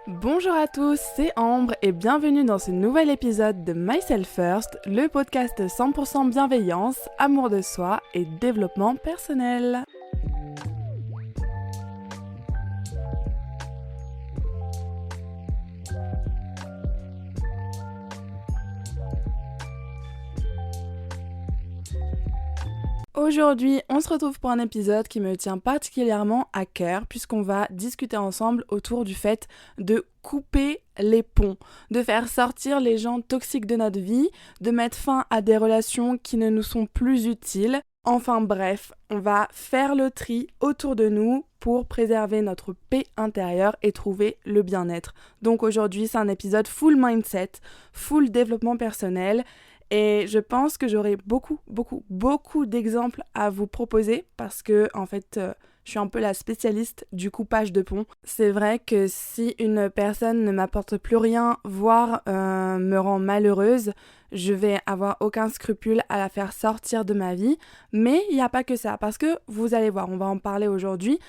Bonjour à tous, c'est Ambre et bienvenue dans ce nouvel épisode de Myself First, le podcast 100% bienveillance, amour de soi et développement personnel. Aujourd'hui, on se retrouve pour un épisode qui me tient particulièrement à cœur puisqu'on va discuter ensemble autour du fait de couper les ponts, de faire sortir les gens toxiques de notre vie, de mettre fin à des relations qui ne nous sont plus utiles. Enfin bref, on va faire le tri autour de nous pour préserver notre paix intérieure et trouver le bien-être. Donc aujourd'hui, c'est un épisode full mindset, full développement personnel. Et je pense que j'aurai beaucoup d'exemples à vous proposer parce que, en fait, je suis un peu la spécialiste du coupage de pont. C'est vrai que si une personne ne m'apporte plus rien, voire me rend malheureuse, je vais avoir aucun scrupule à la faire sortir de ma vie. Mais il n'y a pas que ça, parce que vous allez voir, on va en parler aujourd'hui.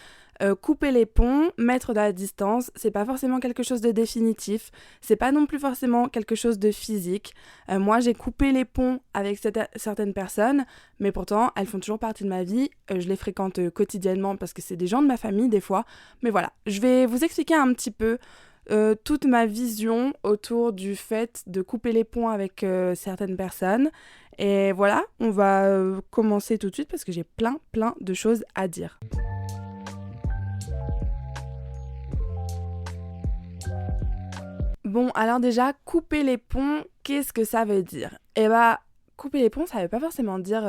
Couper les ponts, mettre de la distance, c'est pas forcément quelque chose de définitif, c'est pas non plus forcément quelque chose de physique. Moi j'ai coupé les ponts avec certaines personnes, mais pourtant elles font toujours partie de ma vie, je les fréquente quotidiennement parce que c'est des gens de ma famille des fois, mais voilà, je vais vous expliquer un petit peu toute ma vision autour du fait de couper les ponts avec certaines personnes. Et voilà, on va commencer tout de suite parce que j'ai plein de choses à dire. Bon, alors déjà, couper les ponts, qu'est-ce que ça veut dire ? Eh bah, couper les ponts, ça veut pas forcément dire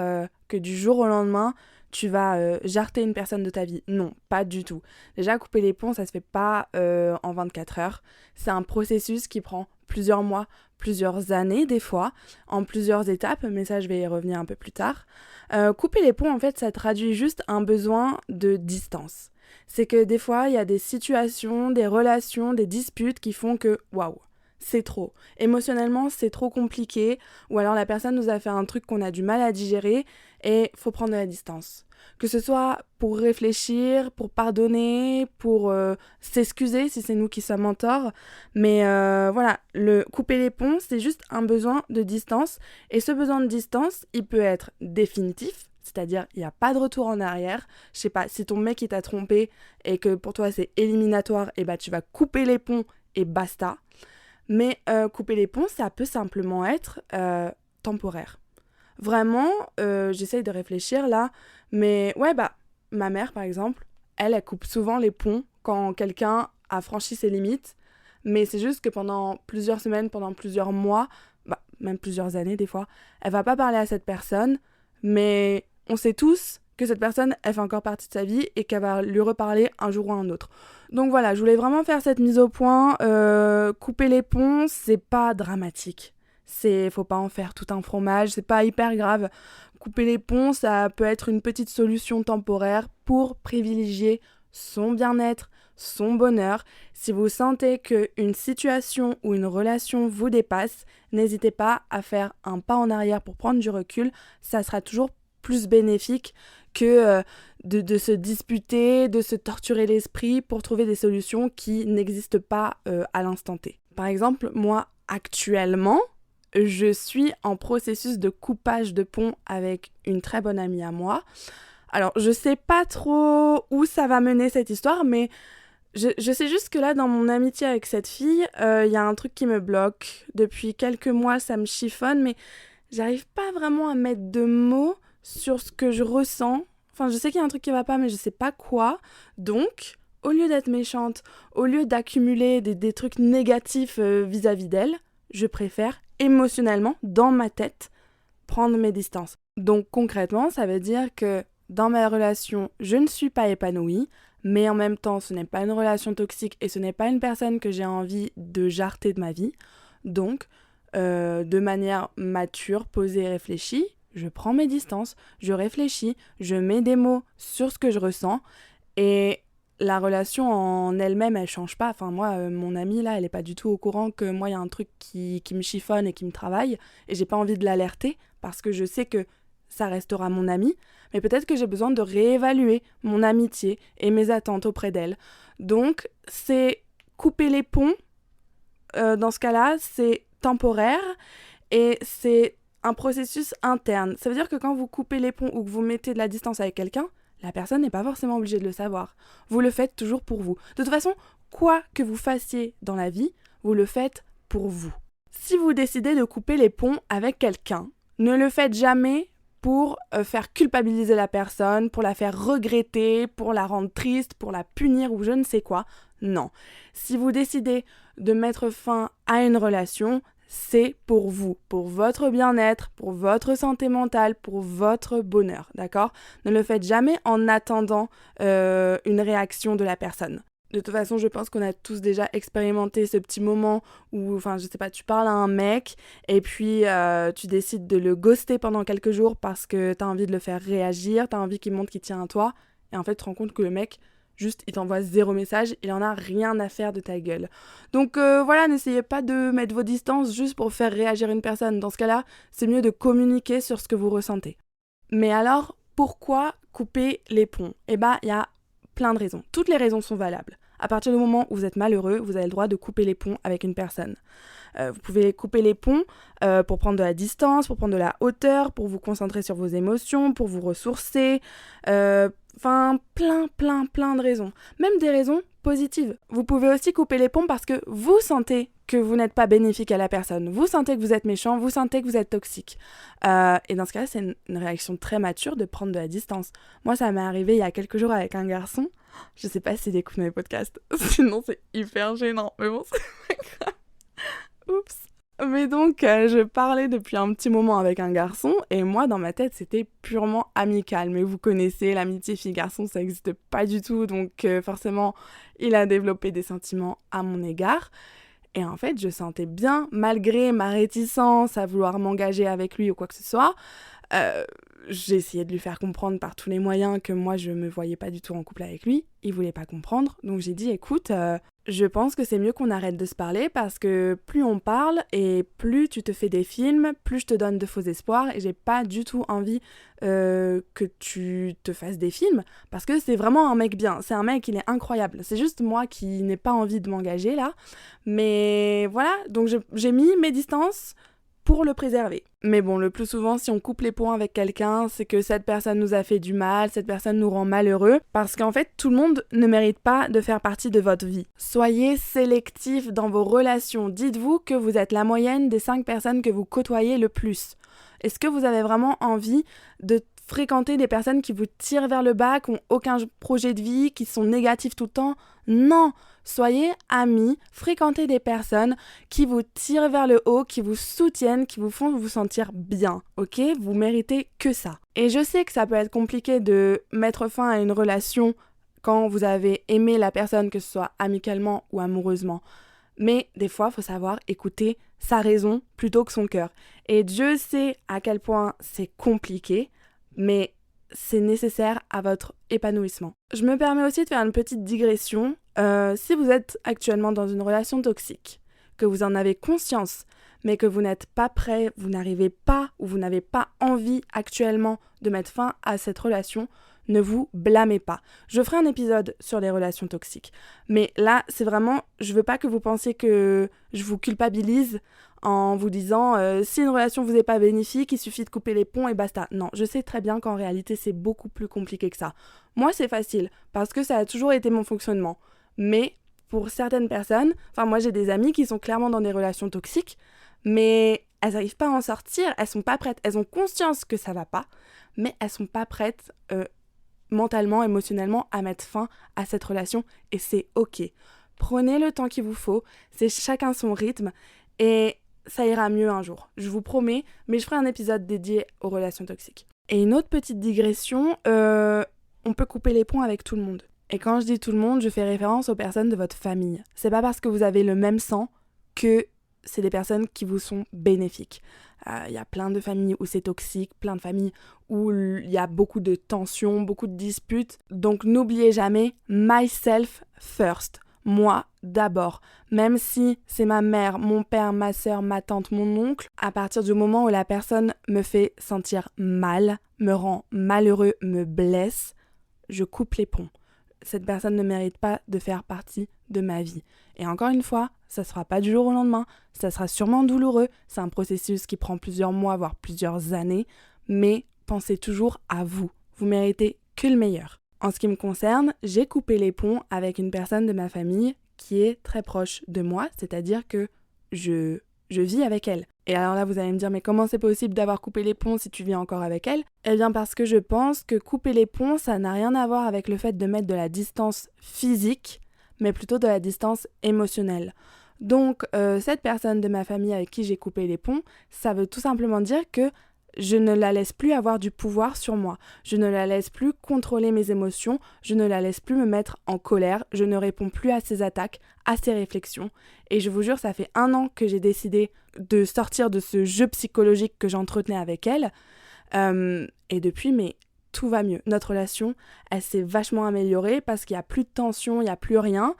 que du jour au lendemain, tu vas jarter une personne de ta vie. Non, pas du tout. Déjà, couper les ponts, ça se fait pas en 24 heures. C'est un processus qui prend plusieurs mois, plusieurs années des fois, en plusieurs étapes, mais ça, je vais y revenir un peu plus tard. Couper les ponts, en fait, ça traduit juste un besoin de distance. C'est que des fois, il y a des situations, des relations, des disputes qui font que, waouh, c'est trop. Émotionnellement, c'est trop compliqué, ou alors la personne nous a fait un truc qu'on a du mal à digérer, et faut prendre de la distance. Que ce soit pour réfléchir, pour pardonner, pour s'excuser si c'est nous qui sommes en tort, mais voilà, le couper les ponts, c'est juste un besoin de distance, et ce besoin de distance, il peut être définitif, c'est-à-dire il n'y a pas de retour en arrière. Je sais pas, si ton mec il t'a trompé et que pour toi c'est éliminatoire, et bah tu vas couper les ponts et basta. Mais couper les ponts, ça peut simplement être temporaire. Vraiment, j'essaye de réfléchir là, mais ouais bah, ma mère par exemple, elle coupe souvent les ponts quand quelqu'un a franchi ses limites, mais c'est juste que pendant plusieurs semaines, pendant plusieurs mois, bah, même plusieurs années des fois, elle va pas parler à cette personne, mais on sait tous que cette personne, elle fait encore partie de sa vie et qu'elle va lui reparler un jour ou un autre. Donc voilà, je voulais vraiment faire cette mise au point. Couper les ponts, c'est pas dramatique. Faut pas en faire tout un fromage, c'est pas hyper grave. Couper les ponts, ça peut être une petite solution temporaire pour privilégier son bien-être, son bonheur. Si vous sentez qu'une situation ou une relation vous dépasse, n'hésitez pas à faire un pas en arrière pour prendre du recul. Ça sera toujours plus bénéfique que de se disputer, de se torturer l'esprit pour trouver des solutions qui n'existent pas à l'instant T. Par exemple, moi, actuellement, je suis en processus de coupage de pont avec une très bonne amie à moi. Alors, je sais pas trop où ça va mener cette histoire, mais je sais juste que là, dans mon amitié avec cette fille, y a un truc qui me bloque. Depuis quelques mois, ça me chiffonne, mais j'arrive pas vraiment à mettre de mots sur ce que je ressens. Enfin, je sais qu'il y a un truc qui va pas, mais je sais pas quoi. Donc, au lieu d'être méchante, au lieu d'accumuler des trucs négatifs vis-à-vis d'elle, je préfère émotionnellement, dans ma tête, prendre mes distances. Donc concrètement, ça veut dire que dans ma relation, je ne suis pas épanouie, mais en même temps, ce n'est pas une relation toxique et ce n'est pas une personne que j'ai envie de jarter de ma vie. Donc, de manière mature, posée et réfléchie, je prends mes distances, je réfléchis, je mets des mots sur ce que je ressens et la relation en elle-même, elle change pas. Enfin, moi, mon amie, là, elle est pas du tout au courant que moi, il y a un truc qui me chiffonne et qui me travaille et j'ai pas envie de l'alerter parce que je sais que ça restera mon amie, mais peut-être que j'ai besoin de réévaluer mon amitié et mes attentes auprès d'elle. Donc, c'est couper les ponts, dans ce cas-là, c'est temporaire et c'est un processus interne. Ça veut dire que quand vous coupez les ponts ou que vous mettez de la distance avec quelqu'un, la personne n'est pas forcément obligée de le savoir. Vous le faites toujours pour vous. De toute façon, quoi que vous fassiez dans la vie, vous le faites pour vous. Si vous décidez de couper les ponts avec quelqu'un, ne le faites jamais pour faire culpabiliser la personne, pour la faire regretter, pour la rendre triste, pour la punir ou je ne sais quoi. Non. Si vous décidez de mettre fin à une relation, c'est pour vous, pour votre bien-être, pour votre santé mentale, pour votre bonheur, d'accord ? Ne le faites jamais en attendant une réaction de la personne. De toute façon, je pense qu'on a tous déjà expérimenté ce petit moment où, enfin, je sais pas, tu parles à un mec et puis tu décides de le ghoster pendant quelques jours parce que t'as envie de le faire réagir, t'as envie qu'il montre qu'il tient à toi et en fait, tu te rends compte que le mec, juste, il t'envoie 0 message, il en a rien à faire de ta gueule. Donc voilà, n'essayez pas de mettre vos distances juste pour faire réagir une personne. Dans ce cas-là, c'est mieux de communiquer sur ce que vous ressentez. Mais alors, pourquoi couper les ponts ? Eh ben, il y a plein de raisons. Toutes les raisons sont valables. À partir du moment où vous êtes malheureux, vous avez le droit de couper les ponts avec une personne. Vous pouvez couper les ponts pour prendre de la distance, pour prendre de la hauteur, pour vous concentrer sur vos émotions, pour vous ressourcer. Enfin, plein de raisons. Même des raisons positives. Vous pouvez aussi couper les ponts parce que vous sentez que vous n'êtes pas bénéfique à la personne. Vous sentez que vous êtes méchant, vous sentez que vous êtes toxique. Et dans ce cas-là, c'est une réaction très mature de prendre de la distance. Moi, ça m'est arrivé il y a quelques jours avec un garçon. Je sais pas s'il écoute mes podcasts, sinon c'est hyper gênant. Mais bon, c'est pas grave. Oups. Mais donc, je parlais depuis un petit moment avec un garçon et moi, dans ma tête, c'était purement amical. Mais vous connaissez, l'amitié fille-garçon, ça n'existe pas du tout. Donc, forcément, il a développé des sentiments à mon égard. Et en fait, je sentais bien, malgré ma réticence à vouloir m'engager avec lui ou quoi que ce soit, j'ai essayé de lui faire comprendre par tous les moyens que moi, je me voyais pas du tout en couple avec lui. Il voulait pas comprendre. Donc, j'ai dit, écoute, je pense que c'est mieux qu'on arrête de se parler parce que plus on parle et plus tu te fais des films, plus je te donne de faux espoirs et j'ai pas du tout envie que tu te fasses des films parce que c'est vraiment un mec bien. C'est un mec, il est incroyable. C'est juste moi qui n'ai pas envie de m'engager là. Mais voilà, donc j'ai mis mes distances pour le préserver. Mais bon, le plus souvent, si on coupe les ponts avec quelqu'un, c'est que cette personne nous a fait du mal, cette personne nous rend malheureux, parce qu'en fait, tout le monde ne mérite pas de faire partie de votre vie. Soyez sélectif dans vos relations. Dites-vous que vous êtes la moyenne des 5 personnes que vous côtoyez le plus. Est-ce que vous avez vraiment envie de fréquenter des personnes qui vous tirent vers le bas, qui n'ont aucun projet de vie, qui sont négatives tout le temps ? Non! Soyez amis, fréquentez des personnes qui vous tirent vers le haut, qui vous soutiennent, qui vous font vous sentir bien, ok ? Vous méritez que ça. Et je sais que ça peut être compliqué de mettre fin à une relation quand vous avez aimé la personne, que ce soit amicalement ou amoureusement. Mais des fois, il faut savoir écouter sa raison plutôt que son cœur. Et Dieu sait à quel point c'est compliqué, mais c'est nécessaire à votre épanouissement. Je me permets aussi de faire une petite digression. Si vous êtes actuellement dans une relation toxique, que vous en avez conscience, mais que vous n'êtes pas prêt, vous n'arrivez pas ou vous n'avez pas envie actuellement de mettre fin à cette relation, ne vous blâmez pas. Je ferai un épisode sur les relations toxiques. Mais là, c'est vraiment, je veux pas que vous pensiez que je vous culpabilise en vous disant si une relation vous est pas bénéfique, il suffit de couper les ponts et basta. Non, je sais très bien qu'en réalité, c'est beaucoup plus compliqué que ça. Moi, c'est facile parce que ça a toujours été mon fonctionnement. Mais pour certaines personnes, enfin moi j'ai des amies qui sont clairement dans des relations toxiques, mais elles n'arrivent pas à en sortir, elles sont pas prêtes, elles ont conscience que ça va pas, mais elles sont pas prêtes mentalement, émotionnellement à mettre fin à cette relation et c'est ok. Prenez le temps qu'il vous faut, c'est chacun son rythme et ça ira mieux un jour, je vous promets, mais je ferai un épisode dédié aux relations toxiques. Et une autre petite digression, on peut couper les ponts avec tout le monde. Et quand je dis tout le monde, je fais référence aux personnes de votre famille. C'est pas parce que vous avez le même sang que c'est des personnes qui vous sont bénéfiques. Y a plein de familles où c'est toxique, plein de familles où il y a beaucoup de tensions, beaucoup de disputes. Donc n'oubliez jamais, myself first. Moi d'abord. Même si c'est ma mère, mon père, ma sœur, ma tante, mon oncle, à partir du moment où la personne me fait sentir mal, me rend malheureux, me blesse, je coupe les ponts. Cette personne ne mérite pas de faire partie de ma vie. Et encore une fois, ça ne sera pas du jour au lendemain, ça sera sûrement douloureux, c'est un processus qui prend plusieurs mois, voire plusieurs années, mais pensez toujours à vous. Vous méritez que le meilleur. En ce qui me concerne, j'ai coupé les ponts avec une personne de ma famille qui est très proche de moi, c'est-à-dire que je vis avec elle. Et alors là, vous allez me dire, mais comment c'est possible d'avoir coupé les ponts si tu vis encore avec elle ? Eh bien parce que je pense que couper les ponts, ça n'a rien à voir avec le fait de mettre de la distance physique, mais plutôt de la distance émotionnelle. Donc, cette personne de ma famille avec qui j'ai coupé les ponts, ça veut tout simplement dire que je ne la laisse plus avoir du pouvoir sur moi. Je ne la laisse plus contrôler mes émotions. Je ne la laisse plus me mettre en colère. Je ne réponds plus à ses attaques, à ses réflexions. Et je vous jure, ça fait 1 an que j'ai décidé de sortir de ce jeu psychologique que j'entretenais avec elle. Et depuis, mais tout va mieux. Notre relation, elle s'est vachement améliorée parce qu'il n'y a plus de tension, il n'y a plus rien.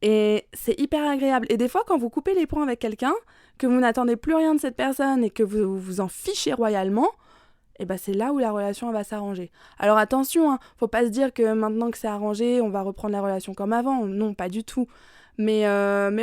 Et c'est hyper agréable. Et des fois, quand vous coupez les ponts avec quelqu'un, que vous n'attendez plus rien de cette personne et que vous vous en fichez royalement, et ben c'est là où la relation va s'arranger. Alors attention, faut pas se dire que maintenant que c'est arrangé, on va reprendre la relation comme avant. Non, pas du tout. Mais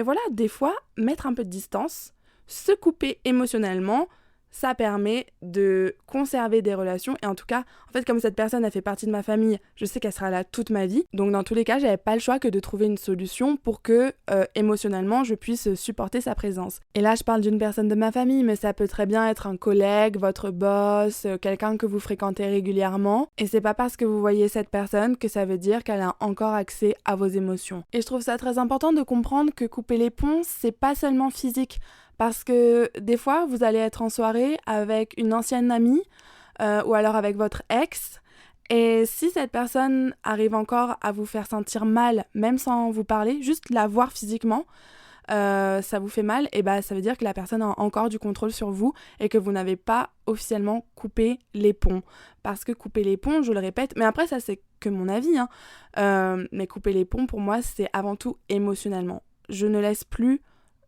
voilà, des fois, mettre un peu de distance, se couper émotionnellement, ça permet de conserver des relations. Et en tout cas, en fait, comme cette personne a fait partie de ma famille, je sais qu'elle sera là toute ma vie. Donc dans tous les cas, j'avais pas le choix que de trouver une solution pour que émotionnellement, je puisse supporter sa présence. Et là, je parle d'une personne de ma famille, mais ça peut très bien être un collègue, votre boss, quelqu'un que vous fréquentez régulièrement. Et c'est pas parce que vous voyez cette personne que ça veut dire qu'elle a encore accès à vos émotions. Et je trouve ça très important de comprendre que couper les ponts, c'est pas seulement physique. Parce que des fois, vous allez être en soirée avec une ancienne amie ou alors avec votre ex. Et si cette personne arrive encore à vous faire sentir mal, même sans vous parler, juste la voir physiquement, ça vous fait mal, et bah ça veut dire que la personne a encore du contrôle sur vous et que vous n'avez pas officiellement coupé les ponts. Parce que couper les ponts, je le répète, mais après ça c'est que mon avis, mais couper les ponts pour moi c'est avant tout émotionnellement. Je ne laisse plus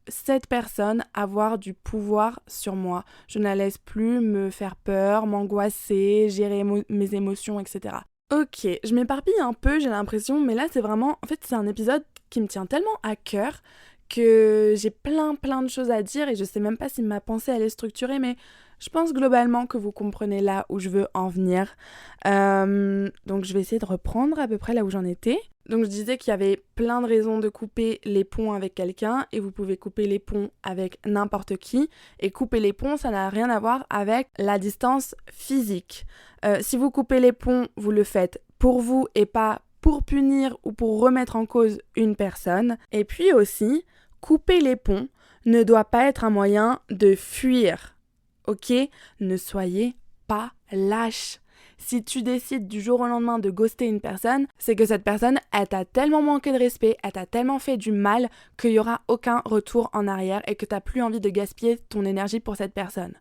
cette personne avoir du pouvoir sur moi. Je ne la laisse plus me faire peur, m'angoisser, gérer mes émotions, etc. Ok, je m'éparpille un peu, j'ai l'impression, mais là c'est vraiment... En fait, c'est un épisode qui me tient tellement à cœur que j'ai plein de choses à dire et je sais même pas si ma pensée elle est structurée, mais je pense globalement que vous comprenez là où je veux en venir. Donc je vais essayer de reprendre à peu près là où j'en étais. Donc je disais qu'il y avait plein de raisons de couper les ponts avec quelqu'un et vous pouvez couper les ponts avec n'importe qui. Et couper les ponts, ça n'a rien à voir avec la distance physique. Si vous coupez les ponts, vous le faites pour vous et pas pour punir ou pour remettre en cause une personne. Et puis aussi, couper les ponts ne doit pas être un moyen de fuir. Ok ? Ne soyez pas lâche. Si tu décides du jour au lendemain de ghoster une personne, c'est que cette personne, elle t'a tellement manqué de respect, elle t'a tellement fait du mal qu'il n'y aura aucun retour en arrière et que tu n'as plus envie de gaspiller ton énergie pour cette personne.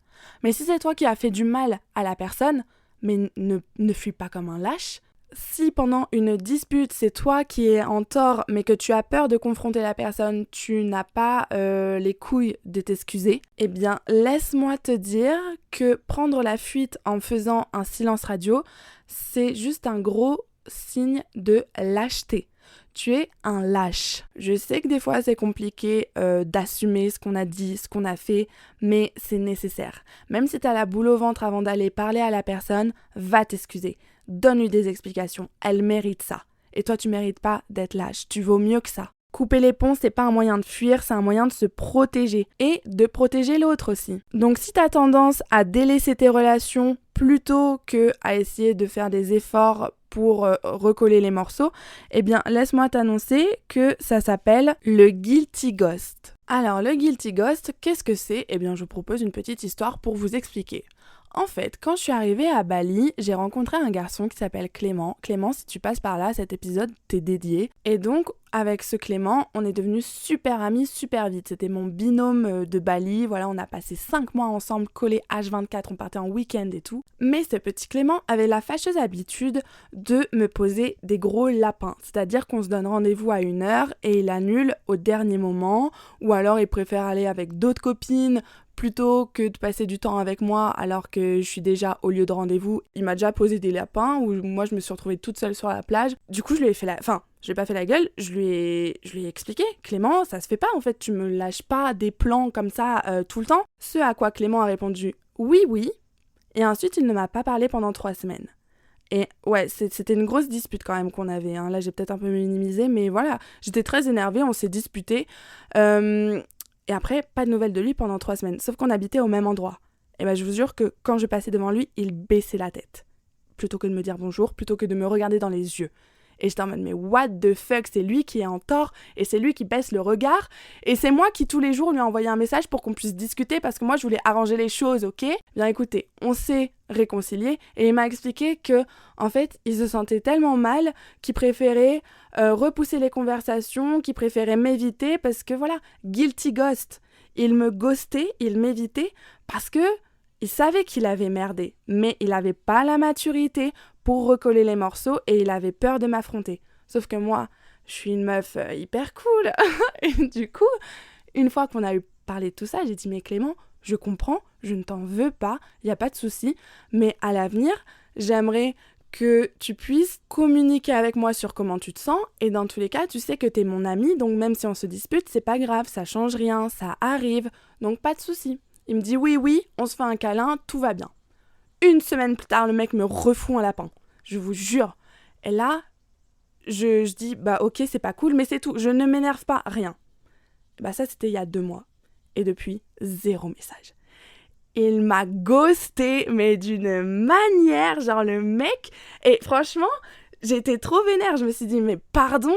Mais si c'est toi qui as fait du mal à la personne, mais ne fuis pas comme un lâche. Si pendant une dispute, c'est toi qui es en tort, mais que tu as peur de confronter la personne, tu n'as pas les couilles de t'excuser, eh bien, laisse-moi te dire que prendre la fuite en faisant un silence radio, c'est juste un gros signe de lâcheté. Tu es un lâche. Je sais que des fois c'est compliqué d'assumer ce qu'on a dit, ce qu'on a fait, mais c'est nécessaire. Même si t'as la boule au ventre avant d'aller parler à la personne, va t'excuser. Donne-lui des explications. Elle mérite ça. Et toi, tu mérites pas d'être lâche. Tu vaux mieux que ça. Couper les ponts, c'est pas un moyen de fuir, c'est un moyen de se protéger. Et de protéger l'autre aussi. Donc si t'as tendance à délaisser tes relations plutôt que à essayer de faire des efforts pour recoller les morceaux, eh bien laisse-moi t'annoncer que ça s'appelle le guilty ghost. Alors le guilty ghost, qu'est-ce que c'est ? Eh bien je vous propose une petite histoire pour vous expliquer. En fait, quand je suis arrivée à Bali, j'ai rencontré un garçon qui s'appelle Clément. Clément, si tu passes par là, cet épisode t'est dédié. Et donc, avec ce Clément, on est devenus super amis super vite. C'était mon binôme de Bali. Voilà, on a passé 5 mois ensemble, collés H24, on partait en week-end et tout. Mais ce petit Clément avait la fâcheuse habitude de me poser des gros lapins. C'est-à-dire qu'on se donne rendez-vous à 1h et il annule au dernier moment. Ou alors, il préfère aller avec d'autres copines plutôt que de passer du temps avec moi alors que je suis déjà au lieu de rendez-vous. Il m'a déjà posé des lapins où moi je me suis retrouvée toute seule sur la plage. Du coup je lui ai fait Je lui ai pas fait la gueule, je lui ai expliqué. Clément, ça se fait pas en fait, tu me lâches pas des plans comme ça tout le temps. Ce à quoi Clément a répondu oui, oui. Et ensuite, il ne m'a pas parlé pendant 3 semaines. Et ouais, c'était une grosse dispute quand même qu'on avait. Hein. Là, j'ai peut-être un peu minimisé, mais voilà, j'étais très énervée, on s'est disputé. Et après, pas de nouvelles de lui pendant 3 semaines. Sauf qu'on habitait au même endroit. Et ben, je vous jure que quand je passais devant lui, il baissait la tête. Plutôt que de me dire bonjour, plutôt que de me regarder dans les yeux. Et j'étais en mode, mais what the fuck, c'est lui qui est en tort, et c'est lui qui baisse le regard, et c'est moi qui tous les jours lui envoyais un message pour qu'on puisse discuter, parce que moi je voulais arranger les choses, ok ? Bien écoutez, on s'est réconciliés, et il m'a expliqué que, en fait, il se sentait tellement mal qu'il préférait repousser les conversations, qu'il préférait m'éviter, parce que voilà, guilty ghost. Il me ghostait, il m'évitait, parce que il savait qu'il avait merdé, mais il n'avait pas la maturité pour recoller les morceaux et il avait peur de m'affronter. Sauf que moi, je suis une meuf hyper cool. Et du coup, une fois qu'on a eu parlé de tout ça, j'ai dit mais Clément, je comprends, je ne t'en veux pas, il n'y a pas de souci, mais à l'avenir, j'aimerais que tu puisses communiquer avec moi sur comment tu te sens et dans tous les cas, tu sais que t'es mon ami, donc même si on se dispute, c'est pas grave, ça change rien, ça arrive, donc pas de souci. Il me dit oui, oui, on se fait un câlin, tout va bien. 1 semaine plus tard, le mec me refout un lapin. Je vous jure. Et là, je dis, bah ok, c'est pas cool, mais c'est tout. Je ne m'énerve pas, rien. Bah ça, c'était il y a 2 mois. Et depuis, 0 message. Il m'a ghosté, mais d'une manière, genre le mec. Et franchement, j'étais trop vénère. Je me suis dit, mais pardon,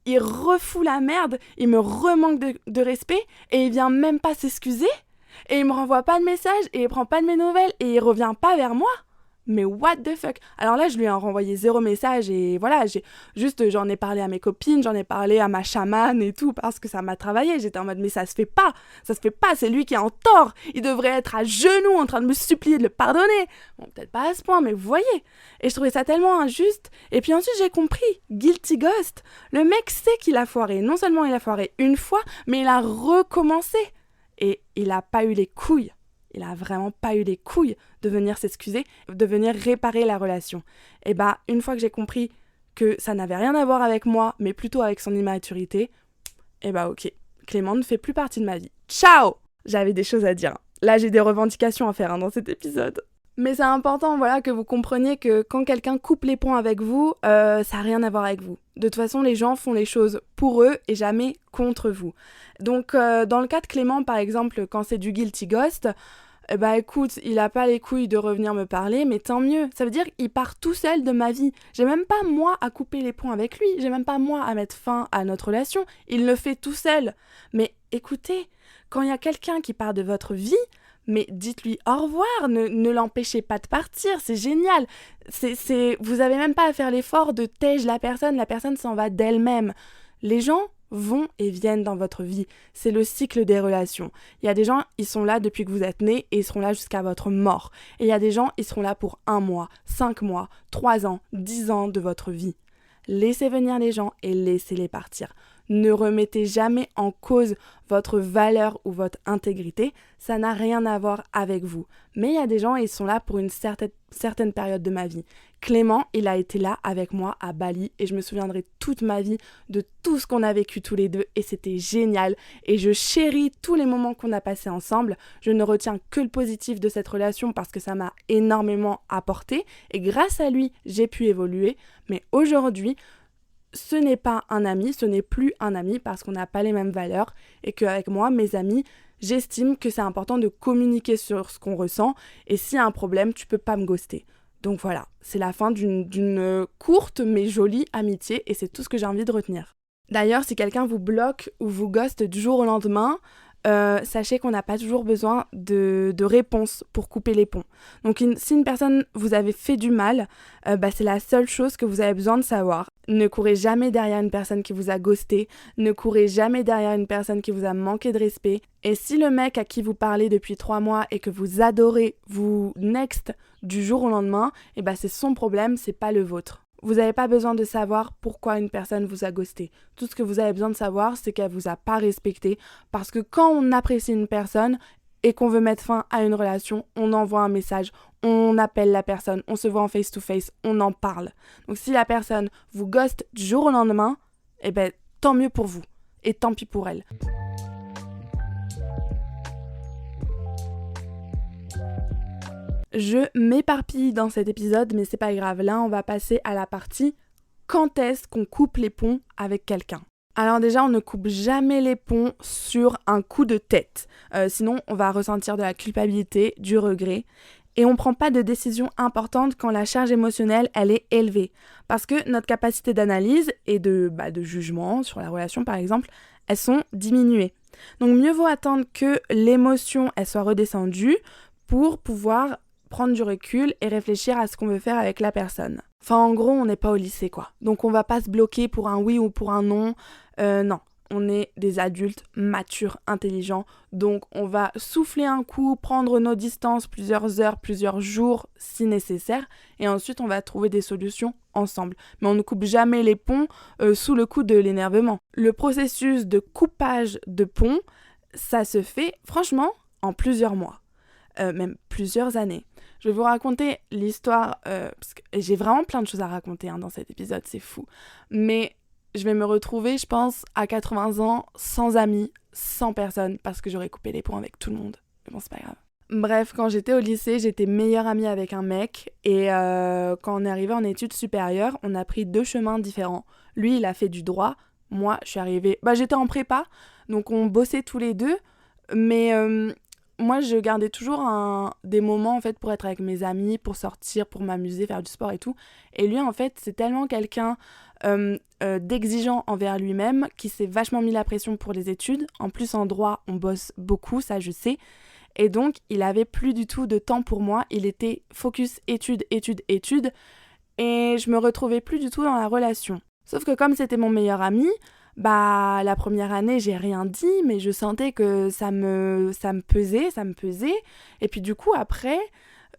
il refout la merde, il me remanque de respect et il vient même pas s'excuser. Et il me renvoie pas de message, et il prend pas de mes nouvelles, et il revient pas vers moi. Mais what the fuck? Alors là, je lui ai renvoyé 0 message, et voilà, j'en ai parlé à mes copines, j'en ai parlé à ma chamane et tout, parce que ça m'a travaillé. J'étais en mode, mais ça se fait pas, c'est lui qui est en tort. Il devrait être à genoux en train de me supplier de le pardonner. Bon, peut-être pas à ce point, mais vous voyez. Et je trouvais ça tellement injuste. Et puis ensuite, j'ai compris, guilty ghost. Le mec sait qu'il a foiré. Non seulement il a foiré une fois, mais il a recommencé. Et il a pas eu les couilles, il a vraiment pas eu les couilles de venir s'excuser, de venir réparer la relation. Et bah, une fois que j'ai compris que ça n'avait rien à voir avec moi, mais plutôt avec son immaturité, et bah ok, Clément ne fait plus partie de ma vie. Ciao! J'avais des choses à dire. Là, j'ai des revendications à faire dans cet épisode. Mais c'est important, voilà, que vous compreniez que quand quelqu'un coupe les ponts avec vous, ça n'a rien à voir avec vous. De toute façon, les gens font les choses pour eux et jamais contre vous. Donc, dans le cas de Clément, par exemple, quand c'est du guilty ghost, bah écoute, il a pas les couilles de revenir me parler, mais tant mieux. Ça veut dire qu'il part tout seul de ma vie. J'ai même pas moi à couper les ponts avec lui, j'ai même pas moi à mettre fin à notre relation. Il le fait tout seul. Mais écoutez, quand il y a quelqu'un qui part de votre vie, mais dites-lui au revoir, ne l'empêchez pas de partir, c'est génial. Vous avez même pas à faire l'effort de tège la personne s'en va d'elle-même. Les gens vont et viennent dans votre vie. C'est le cycle des relations. Il y a des gens, ils sont là depuis que vous êtes nés et ils seront là jusqu'à votre mort. Et il y a des gens, ils seront là pour 1 mois, 5 mois, 3 ans, 10 ans de votre vie. Laissez venir les gens et laissez-les partir. Ne remettez jamais en cause votre valeur ou votre intégrité, ça n'a rien à voir avec vous. Mais il y a des gens, ils sont là pour une certaine période de ma vie. Clément, il a été là avec moi à Bali et je me souviendrai toute ma vie de tout ce qu'on a vécu tous les deux et c'était génial. Et je chéris tous les moments qu'on a passés ensemble. Je ne retiens que le positif de cette relation parce que ça m'a énormément apporté et grâce à lui, j'ai pu évoluer. Mais aujourd'hui, ce n'est pas un ami, ce n'est plus un ami parce qu'on n'a pas les mêmes valeurs et qu'avec moi, mes amis, j'estime que c'est important de communiquer sur ce qu'on ressent et s'il y a un problème, tu peux pas me ghoster. Donc voilà, c'est la fin d'une courte mais jolie amitié et c'est tout ce que j'ai envie de retenir. D'ailleurs, si quelqu'un vous bloque ou vous ghoste du jour au lendemain, sachez qu'on n'a pas toujours besoin de réponses pour couper les ponts. Donc si une personne vous avait fait du mal, c'est la seule chose que vous avez besoin de savoir. Ne courez jamais derrière une personne qui vous a ghosté, ne courez jamais derrière une personne qui vous a manqué de respect. Et si le mec à qui vous parlez depuis 3 mois et que vous adorez vous next du jour au lendemain, c'est son problème, c'est pas le vôtre. Vous n'avez pas besoin de savoir pourquoi une personne vous a ghosté. Tout ce que vous avez besoin de savoir, c'est qu'elle vous a pas respecté. Parce que quand on apprécie une personne et qu'on veut mettre fin à une relation, on envoie un message, on appelle la personne, on se voit en face-to-face, on en parle. Donc si la personne vous ghoste du jour au lendemain, eh ben tant mieux pour vous et tant pis pour elle. Je m'éparpille dans cet épisode, mais c'est pas grave. Là, on va passer à la partie quand est-ce qu'on coupe les ponts avec quelqu'un. Alors déjà, on ne coupe jamais les ponts sur un coup de tête. Sinon, on va ressentir de la culpabilité, du regret. Et on ne prend pas de décision importante quand la charge émotionnelle, elle est élevée. Parce que notre capacité d'analyse et de jugement sur la relation, par exemple, elles sont diminuées. Donc mieux vaut attendre que l'émotion, elle soit redescendue pour pouvoir prendre du recul et réfléchir à ce qu'on veut faire avec la personne. Enfin, en gros, on n'est pas au lycée, quoi. Donc, on va pas se bloquer pour un oui ou pour un non. Non, on est des adultes matures, intelligents. Donc, on va souffler un coup, prendre nos distances plusieurs heures, plusieurs jours, si nécessaire. Et ensuite, on va trouver des solutions ensemble. Mais on ne coupe jamais les ponts sous le coup de l'énervement. Le processus de coupage de ponts, ça se fait, franchement, en plusieurs mois. Même plusieurs années. Je vais vous raconter l'histoire, parce que j'ai vraiment plein de choses à raconter dans cet épisode, c'est fou. Mais je vais me retrouver, je pense, à 80 ans, sans amis, sans personne, parce que j'aurais coupé les ponts avec tout le monde. Mais bon, c'est pas grave. Bref, quand j'étais au lycée, j'étais meilleure amie avec un mec, et quand on est arrivé en études supérieures, on a pris 2 chemins différents. Lui, il a fait du droit, moi, je suis arrivée... j'étais en prépa, donc on bossait tous les deux, mais... moi, je gardais toujours des moments en fait pour être avec mes amis, pour sortir, pour m'amuser, faire du sport et tout. Et lui, en fait, c'est tellement quelqu'un d'exigeant envers lui-même qui s'est vachement mis la pression pour les études. En plus, en droit, on bosse beaucoup, ça je sais. Et donc, il avait plus du tout de temps pour moi. Il était focus études, études, études. Et je me retrouvais plus du tout dans la relation. Sauf que comme c'était mon meilleur ami... la première année, j'ai rien dit, mais je sentais que ça me pesait. Et puis du coup, après,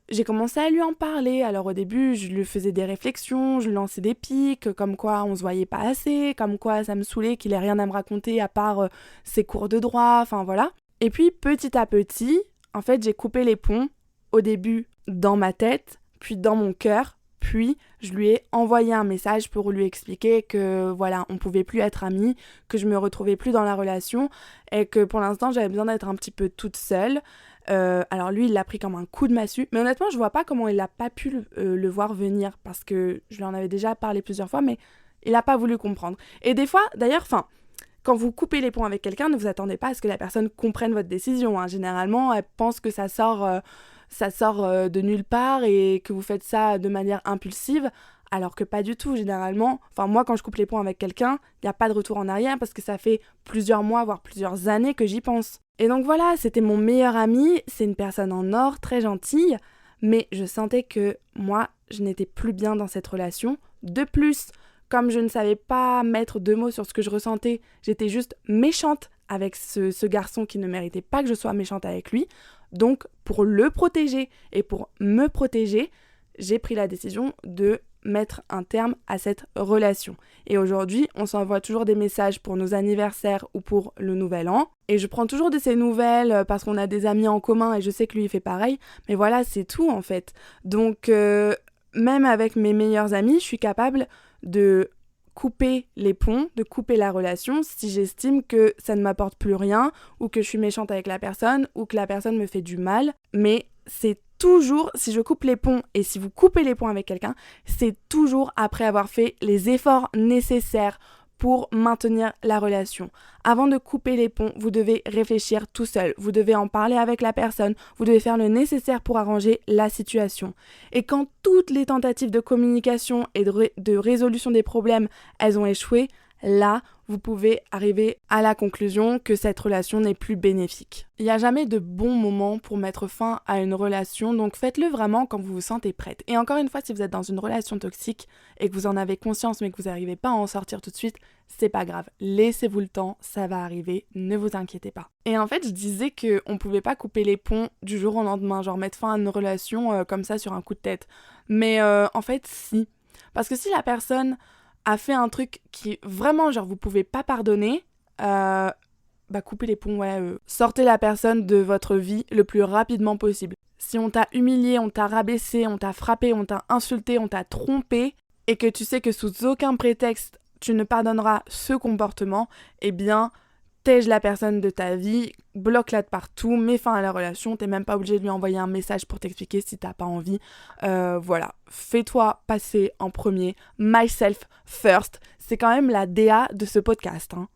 j'ai commencé à lui en parler. Alors au début, je lui faisais des réflexions, je lui lançais des pics, comme quoi on se voyait pas assez, comme quoi ça me saoulait qu'il ait rien à me raconter à part ses cours de droit, enfin voilà. Et puis petit à petit, en fait, j'ai coupé les ponts, au début dans ma tête, puis dans mon cœur. Puis, je lui ai envoyé un message pour lui expliquer que, voilà, on pouvait plus être amis, que je me retrouvais plus dans la relation et que pour l'instant, j'avais besoin d'être un petit peu toute seule. Alors lui, il l'a pris comme un coup de massue. Mais honnêtement, je vois pas comment il a pas pu le voir venir parce que je lui en avais déjà parlé plusieurs fois, mais il a pas voulu comprendre. Et des fois, d'ailleurs, quand vous coupez les ponts avec quelqu'un, ne vous attendez pas à ce que la personne comprenne votre décision. Généralement, elle pense que ça sort de nulle part et que vous faites ça de manière impulsive, alors que pas du tout. Généralement, moi, quand je coupe les ponts avec quelqu'un, il n'y a pas de retour en arrière parce que ça fait plusieurs mois, voire plusieurs années que j'y pense. Et donc voilà, c'était mon meilleur ami, c'est une personne en or, très gentille, mais je sentais que moi, je n'étais plus bien dans cette relation. De plus, comme je ne savais pas mettre 2 mots sur ce que je ressentais, j'étais juste méchante avec ce garçon qui ne méritait pas que je sois méchante avec lui. Donc, pour le protéger et pour me protéger, j'ai pris la décision de mettre un terme à cette relation. Et aujourd'hui, on s'envoie toujours des messages pour nos anniversaires ou pour le nouvel an. Et je prends toujours de ses nouvelles parce qu'on a des amis en commun et je sais que lui, il fait pareil. Mais voilà, c'est tout en fait. Donc, même avec mes meilleurs amis, je suis capable de couper les ponts, de couper la relation si j'estime que ça ne m'apporte plus rien ou que je suis méchante avec la personne ou que la personne me fait du mal. Mais c'est toujours, si je coupe les ponts et si vous coupez les ponts avec quelqu'un, c'est toujours après avoir fait les efforts nécessaires pour maintenir la relation. Avant de couper les ponts, vous devez réfléchir tout seul, vous devez en parler avec la personne, vous devez faire le nécessaire pour arranger la situation. Et quand toutes les tentatives de communication et de résolution des problèmes, elles ont échoué, là, vous pouvez arriver à la conclusion que cette relation n'est plus bénéfique. Il n'y a jamais de bon moment pour mettre fin à une relation, donc faites-le vraiment quand vous vous sentez prête. Et encore une fois, si vous êtes dans une relation toxique et que vous en avez conscience mais que vous n'arrivez pas à en sortir tout de suite, c'est pas grave. Laissez-vous le temps, ça va arriver, ne vous inquiétez pas. Et en fait, je disais qu'on pouvait pas couper les ponts du jour au lendemain, genre mettre fin à une relation comme ça sur un coup de tête. Mais en fait, si. Parce que si la personne a fait un truc qui vraiment, genre, vous pouvez pas pardonner, coupez les ponts, sortez la personne de votre vie le plus rapidement possible. Si on t'a humilié, on t'a rabaissé, on t'a frappé, on t'a insulté, on t'a trompé, et que tu sais que sous aucun prétexte, tu ne pardonneras ce comportement, eh bien, tège la personne de ta vie, bloque-la de partout, mets fin à la relation, t'es même pas obligé de lui envoyer un message pour t'expliquer si t'as pas envie. Voilà, fais-toi passer en premier, myself first, c'est quand même la DA de ce podcast, hein.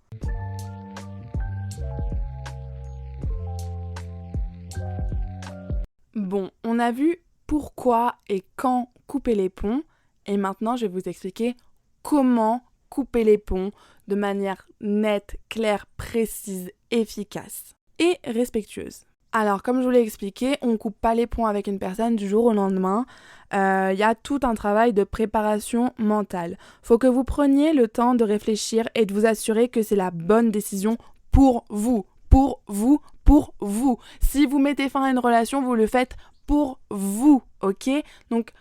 Bon, on a vu pourquoi et quand couper les ponts, et maintenant je vais vous expliquer comment couper les ponts de manière nette, claire, précise, efficace et respectueuse. Alors, comme je vous l'ai expliqué, on ne coupe pas les ponts avec une personne du jour au lendemain. Il y a tout un travail de préparation mentale. Faut que vous preniez le temps de réfléchir et de vous assurer que c'est la bonne décision pour vous. Pour vous, pour vous. Si vous mettez fin à une relation, vous le faites pour vous, ok ? Donc,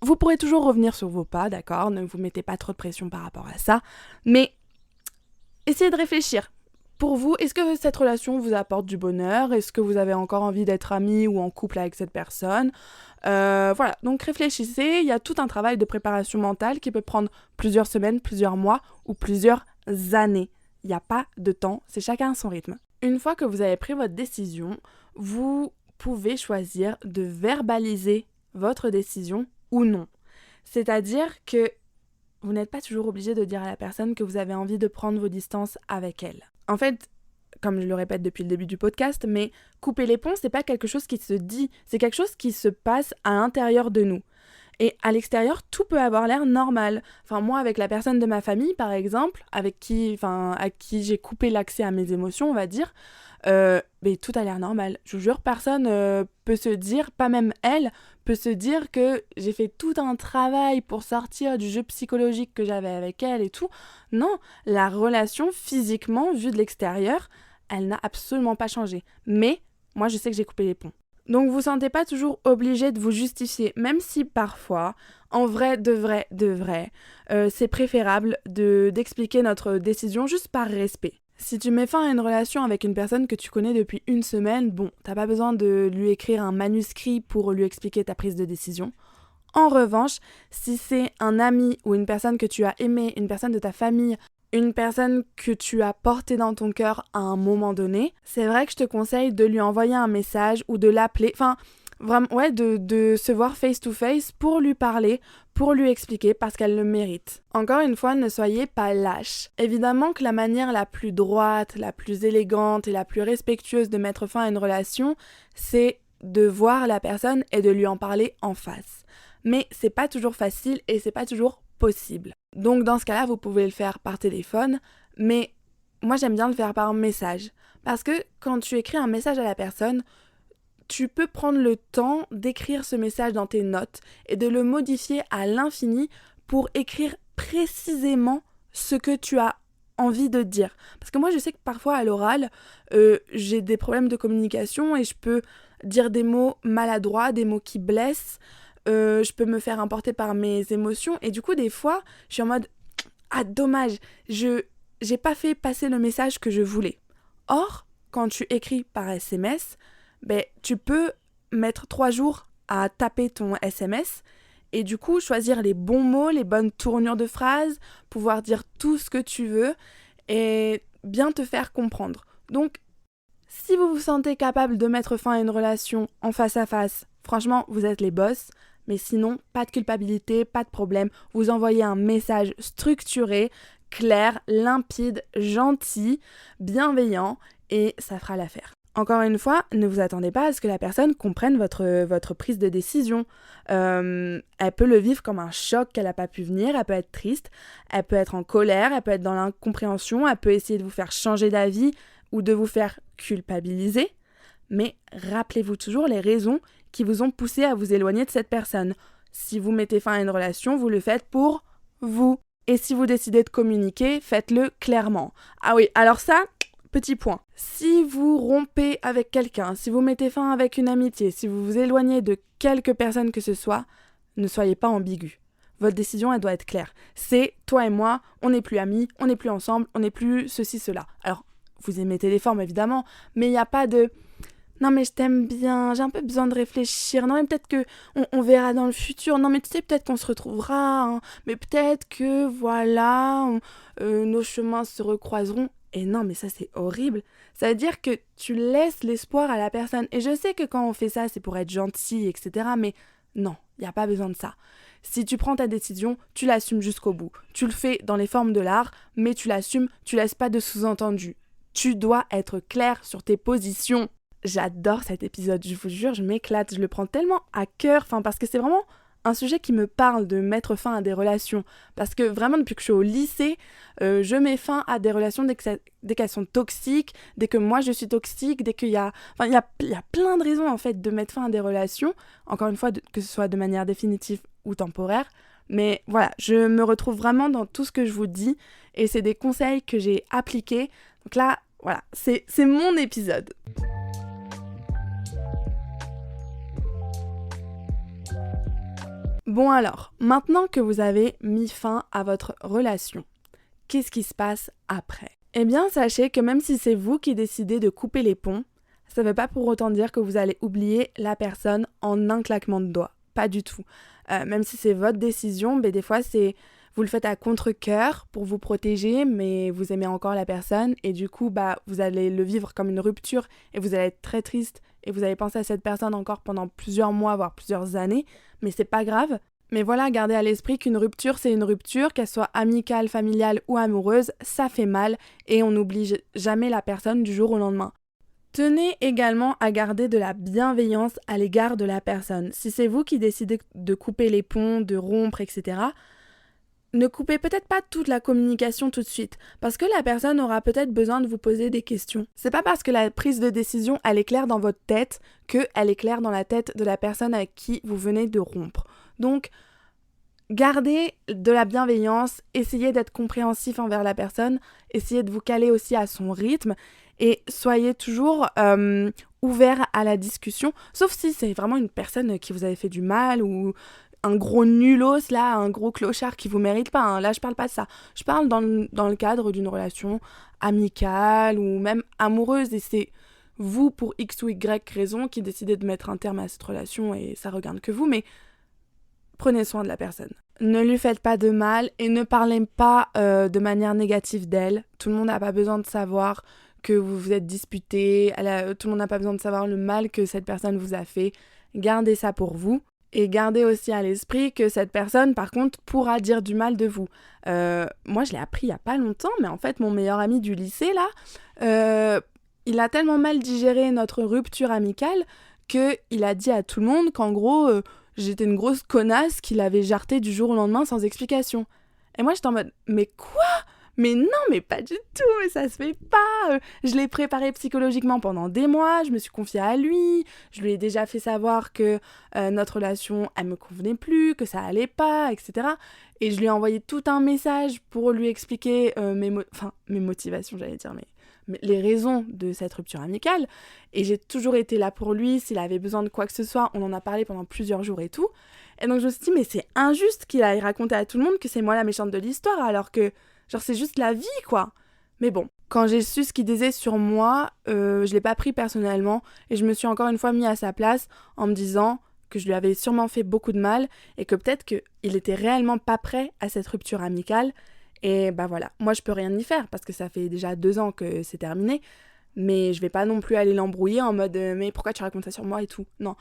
vous pourrez toujours revenir sur vos pas, d'accord ? Ne vous mettez pas trop de pression par rapport à ça. Mais essayez de réfléchir. Pour vous, est-ce que cette relation vous apporte du bonheur ? Est-ce que vous avez encore envie d'être amis ou en couple avec cette personne ? Voilà, donc réfléchissez. Il y a tout un travail de préparation mentale qui peut prendre plusieurs semaines, plusieurs mois ou plusieurs années. Il n'y a pas de temps, c'est chacun à son rythme. Une fois que vous avez pris votre décision, vous pouvez choisir de verbaliser votre décision ou non. C'est-à-dire que vous n'êtes pas toujours obligé de dire à la personne que vous avez envie de prendre vos distances avec elle. En fait, comme je le répète depuis le début du podcast, mais couper les ponts, c'est pas quelque chose qui se dit, c'est quelque chose qui se passe à l'intérieur de nous. Et à l'extérieur, tout peut avoir l'air normal. Enfin, moi, avec la personne de ma famille, par exemple, à qui j'ai coupé l'accès à mes émotions, on va dire, mais tout a l'air normal. Je vous jure, personne peut se dire, pas même elle, peut se dire que j'ai fait tout un travail pour sortir du jeu psychologique que j'avais avec elle et tout. Non, la relation, physiquement, vue de l'extérieur, elle n'a absolument pas changé. Mais, moi, je sais que j'ai coupé les ponts. Donc vous ne vous sentez pas toujours obligé de vous justifier, même si parfois, en vrai, de vrai, c'est préférable d'expliquer notre décision juste par respect. Si tu mets fin à une relation avec une personne que tu connais depuis une semaine, bon, t'as pas besoin de lui écrire un manuscrit pour lui expliquer ta prise de décision. En revanche, si c'est un ami ou une personne que tu as aimé, une personne de ta famille, une personne que tu as portée dans ton cœur à un moment donné, c'est vrai que je te conseille de lui envoyer un message ou de l'appeler, enfin, vraiment, ouais, de se voir face to face pour lui parler, pour lui expliquer parce qu'elle le mérite. Encore une fois, ne soyez pas lâche. Évidemment que la manière la plus droite, la plus élégante et la plus respectueuse de mettre fin à une relation, c'est de voir la personne et de lui en parler en face. Mais c'est pas toujours facile et c'est pas toujours possible. Donc dans ce cas-là, vous pouvez le faire par téléphone, mais moi j'aime bien le faire par message. Parce que quand tu écris un message à la personne, tu peux prendre le temps d'écrire ce message dans tes notes et de le modifier à l'infini pour écrire précisément ce que tu as envie de dire. Parce que moi je sais que parfois à l'oral, j'ai des problèmes de communication et je peux dire des mots maladroits, des mots qui blessent. Je peux me faire emporter par mes émotions et du coup des fois je suis en mode ah dommage, j'ai pas fait passer le message que je voulais. Or quand tu écris par SMS, tu peux mettre 3 jours à taper ton SMS et du coup choisir les bons mots, les bonnes tournures de phrases, pouvoir dire tout ce que tu veux et bien te faire comprendre. Donc si vous vous sentez capable de mettre fin à une relation en face à face, franchement vous êtes les boss. Mais sinon, pas de culpabilité, pas de problème. Vous envoyez un message structuré, clair, limpide, gentil, bienveillant et ça fera l'affaire. Encore une fois, ne vous attendez pas à ce que la personne comprenne votre prise de décision. Elle peut le vivre comme un choc qu'elle n'a pas pu venir, elle peut être triste, elle peut être en colère, elle peut être dans l'incompréhension, elle peut essayer de vous faire changer d'avis ou de vous faire culpabiliser. Mais rappelez-vous toujours les raisons qui vous ont poussé à vous éloigner de cette personne. Si vous mettez fin à une relation, vous le faites pour vous. Et si vous décidez de communiquer, faites-le clairement. Ah oui, alors ça, petit point. Si vous rompez avec quelqu'un, si vous mettez fin avec une amitié, si vous vous éloignez de quelque personne que ce soit, ne soyez pas ambigu. Votre décision, elle doit être claire. C'est toi et moi, on n'est plus amis, on n'est plus ensemble, on n'est plus ceci, cela. Alors, vous émettez des formes évidemment, mais il n'y a pas de... non mais je t'aime bien, j'ai un peu besoin de réfléchir, non mais peut-être que on verra dans le futur, non mais tu sais peut-être qu'on se retrouvera, hein. Mais peut-être que voilà, nos chemins se recroiseront. Et non mais ça c'est horrible, ça veut dire que tu laisses l'espoir à la personne. Et je sais que quand on fait ça c'est pour être gentil, etc. Mais non, il n'y a pas besoin de ça. Si tu prends ta décision, tu l'assumes jusqu'au bout. Tu le fais dans les formes de l'art, mais tu l'assumes, tu laisses pas de sous-entendu. Tu dois être clair sur tes positions. J'adore cet épisode, je vous jure, je m'éclate, je le prends tellement à cœur, parce que c'est vraiment un sujet qui me parle de mettre fin à des relations. Parce que vraiment, depuis que je suis au lycée, je mets fin à des relations dès qu'elles sont toxiques, dès que moi je suis toxique, dès qu'il y a... Enfin, il y a plein de raisons en fait de mettre fin à des relations, encore une fois, que ce soit de manière définitive ou temporaire. Mais voilà, je me retrouve vraiment dans tout ce que je vous dis et c'est des conseils que j'ai appliqués. Donc là, voilà, c'est mon épisode. Bon alors, maintenant que vous avez mis fin à votre relation, qu'est-ce qui se passe après ? Eh bien, sachez que même si c'est vous qui décidez de couper les ponts, ça ne veut pas pour autant dire que vous allez oublier la personne en un claquement de doigts. Pas du tout. Même si c'est votre décision, mais des fois vous le faites à contre-cœur pour vous protéger, mais vous aimez encore la personne et du coup, vous allez le vivre comme une rupture et vous allez être très triste et vous allez penser à cette personne encore pendant plusieurs mois, voire plusieurs années, mais c'est pas grave. Mais voilà, gardez à l'esprit qu'une rupture, c'est une rupture, qu'elle soit amicale, familiale ou amoureuse, ça fait mal et on n'oublie jamais la personne du jour au lendemain. Tenez également à garder de la bienveillance à l'égard de la personne. Si c'est vous qui décidez de couper les ponts, de rompre, etc., ne coupez peut-être pas toute la communication tout de suite, parce que la personne aura peut-être besoin de vous poser des questions. C'est pas parce que la prise de décision, elle est claire dans votre tête, qu'elle est claire dans la tête de la personne avec qui vous venez de rompre. Donc, gardez de la bienveillance, essayez d'être compréhensif envers la personne, essayez de vous caler aussi à son rythme, et soyez toujours ouvert à la discussion, sauf si c'est vraiment une personne qui vous avait fait du mal, ou un gros nulos, là, un gros clochard qui vous mérite pas, hein. Là, je parle pas de ça. Je parle dans le cadre d'une relation amicale ou même amoureuse. Et c'est vous, pour X ou Y raison, qui décidez de mettre un terme à cette relation et ça regarde que vous. Mais prenez soin de la personne. Ne lui faites pas de mal et ne parlez pas de manière négative d'elle. Tout le monde n'a pas besoin de savoir que vous vous êtes disputé. Tout le monde n'a pas besoin de savoir le mal que cette personne vous a fait. Gardez ça pour vous. Et gardez aussi à l'esprit que cette personne, par contre, pourra dire du mal de vous. Moi, je l'ai appris il n'y a pas longtemps, mais en fait, mon meilleur ami du lycée, là, il a tellement mal digéré notre rupture amicale qu'il a dit à tout le monde qu'en gros, j'étais une grosse connasse qu'il avait jarté du jour au lendemain sans explication. Et moi, j'étais en mode, mais quoi ? Mais non, mais pas du tout, mais ça se fait pas. Je l'ai préparé psychologiquement pendant des mois, je me suis confiée à lui, je lui ai déjà fait savoir que notre relation, elle me convenait plus, que ça allait pas, etc. Et je lui ai envoyé tout un message pour lui expliquer mes motivations, j'allais dire, mais les raisons de cette rupture amicale. Et j'ai toujours été là pour lui, s'il avait besoin de quoi que ce soit, on en a parlé pendant plusieurs jours et tout. Et donc je me suis dit, mais c'est injuste qu'il aille raconter à tout le monde que c'est moi la méchante de l'histoire, alors que genre c'est juste la vie, quoi. Mais bon, quand j'ai su ce qu'il disait sur moi, je l'ai pas pris personnellement et je me suis encore une fois mis à sa place en me disant que je lui avais sûrement fait beaucoup de mal et que peut-être qu'il était réellement pas prêt à cette rupture amicale. Et voilà, moi je peux rien y faire parce que ça fait déjà 2 ans que c'est terminé. Mais je vais pas non plus aller l'embrouiller en mode mais pourquoi tu racontes ça sur moi et tout. Non,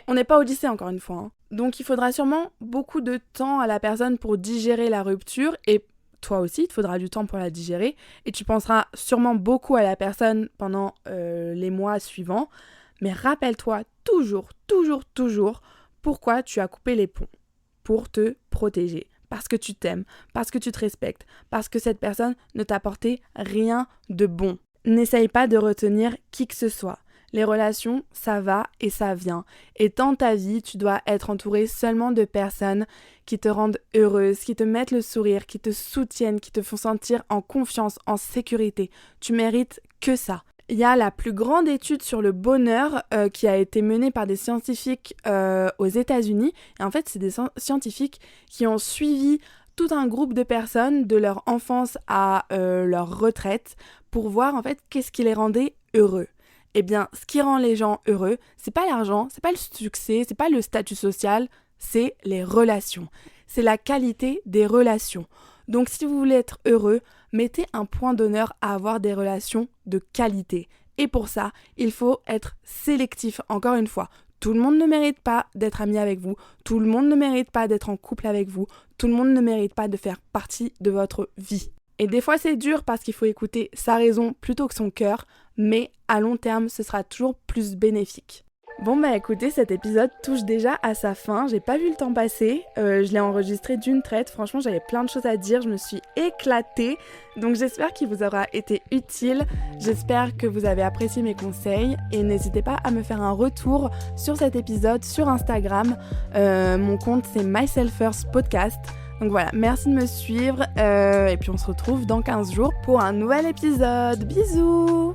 on n'est pas au lycée encore une fois, hein. Donc il faudra sûrement beaucoup de temps à la personne pour digérer la rupture et toi aussi, il te faudra du temps pour la digérer et tu penseras sûrement beaucoup à la personne pendant les mois suivants. Mais rappelle-toi toujours, toujours, toujours pourquoi tu as coupé les ponts. Pour te protéger. Parce que tu t'aimes, parce que tu te respectes, parce que cette personne ne t'a apporté rien de bon. N'essaye pas de retenir qui que ce soit. Les relations, ça va et ça vient. Et dans ta vie, tu dois être entouré seulement de personnes qui te rendent heureuse, qui te mettent le sourire, qui te soutiennent, qui te font sentir en confiance, en sécurité. Tu mérites que ça. Il y a la plus grande étude sur le bonheur qui a été menée par des scientifiques aux États-Unis. Et en fait, c'est des scientifiques qui ont suivi tout un groupe de personnes de leur enfance à leur retraite pour voir en fait qu'est-ce qui les rendait heureux. Eh bien, ce qui rend les gens heureux, c'est pas l'argent, c'est pas le succès, c'est pas le statut social, c'est les relations. C'est la qualité des relations. Donc si vous voulez être heureux, mettez un point d'honneur à avoir des relations de qualité. Et pour ça, il faut être sélectif, encore une fois. Tout le monde ne mérite pas d'être ami avec vous, tout le monde ne mérite pas d'être en couple avec vous, tout le monde ne mérite pas de faire partie de votre vie. Et des fois c'est dur parce qu'il faut écouter sa raison plutôt que son cœur, mais à long terme ce sera toujours plus bénéfique. Bon bah écoutez, cet épisode touche déjà à sa fin, j'ai pas vu le temps passer, je l'ai enregistré d'une traite, franchement j'avais plein de choses à dire, je me suis éclatée, donc j'espère qu'il vous aura été utile, j'espère que vous avez apprécié mes conseils et n'hésitez pas à me faire un retour sur cet épisode sur Instagram, mon compte c'est myselfirstpodcast. Donc voilà, merci de me suivre et puis on se retrouve dans 15 jours pour un nouvel épisode. Bisous!